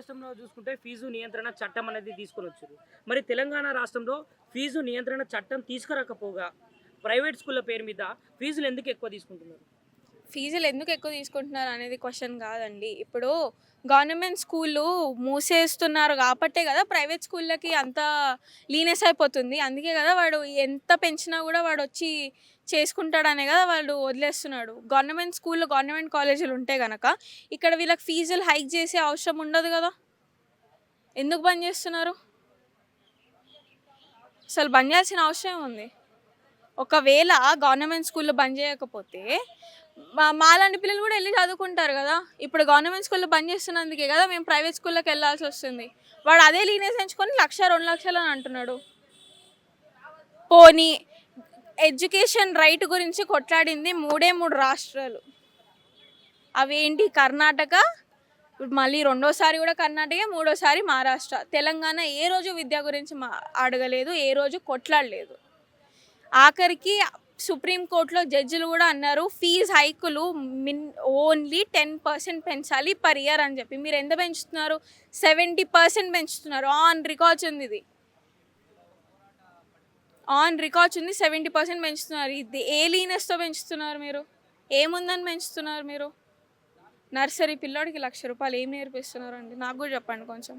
రాష్ట్రంలో చూసుకుంటే ఫీజు నియంత్రణ చట్టం అనేది తీసుకొనొచ్చారు. మరి తెలంగాణ రాష్ట్రంలో ఫీజు నియంత్రణ చట్టం తీసుకురాకపోగా ప్రైవేట్ స్కూళ్ళ పేరు మీద ఫీజులు ఎందుకు ఎక్కువ తీసుకుంటున్నారు? ఫీజులు ఎందుకు ఎక్కువ తీసుకుంటున్నారు అనేది క్వశ్చన్ కాదండి. ఇప్పుడు గవర్నమెంట్ స్కూళ్ళు మూసేస్తున్నారు కాబట్టే కదా ప్రైవేట్ స్కూళ్ళకి అంత లీనెస్ అయిపోతుంది. అందుకే కదా వాడు ఎంత పెంచినా కూడా వాడొచ్చి చేసుకుంటాడనే కదా వాళ్ళు వదిలేస్తున్నాడు. గవర్నమెంట్ స్కూల్‌లో, గవర్నమెంట్ కాలేజీలు ఉంటే గనక ఇక్కడ వీళ్ళకి ఫీజులు హైక్ చేసే అవసరం ఉండదు కదా! ఎందుకు బంద్ చేస్తున్నారు? అసలు బంద్ చేయాల్సిన అవసరం ఏముంది? ఒకవేళ గవర్నమెంట్ స్కూల్‌లో బంద్ చేయకపోతే మాలాంటి పిల్లలు కూడా ఎళ్లి చదువుకుంటారు గదా! ఇప్పుడు గవర్నమెంట్ స్కూల్‌లో బంద్ చేస్తున్నందుకే గదా మేము ప్రైవేట్ స్కూల్‌లోకెళ్ళాల్సొస్తుంది. వాడు అదే లీనియన్స్ ఎంచుకొని 1,00,000, 2,00,000 అని అంటున్నాడు. పోనీ ఎడ్యుకేషన్ రైట్ గురించి కొట్లాడింది 3 రాష్ట్రాలు. అవేంటి కర్ణాటక, ఇప్పుడు మళ్ళీ రెండోసారి కూడా కర్ణాటకే, మూడోసారి మహారాష్ట్ర. తెలంగాణ ఏ రోజు విద్య గురించి అడగలేదు. ఏ రోజు కొట్లాడలేదు. ఆఖరికి సుప్రీం కోర్టులో జడ్జిలు కూడా అన్నారు ఫీజ్ హైకులు ఓన్లీ 10% పెంచాలి పర్ ఇయర్ అని చెప్పి. మీరు ఎంత పెంచుతున్నారు? 70% పెంచుతున్నారు. ఆన్ రికార్డ్స్ ఉంది ఇది. ఆన్ రికార్డ్స్ ఉంది 70% పెంచుతున్నారు. ఇది ఏ లీనెస్తో పెంచుతున్నారు మీరు? ఏముందని పెంచుతున్నారు మీరు? నర్సరీ పిల్లోడికి 1,00,000 రూపాయలు ఏం నేర్పిస్తున్నారండి? నాకు కూడా చెప్పండి కొంచెం.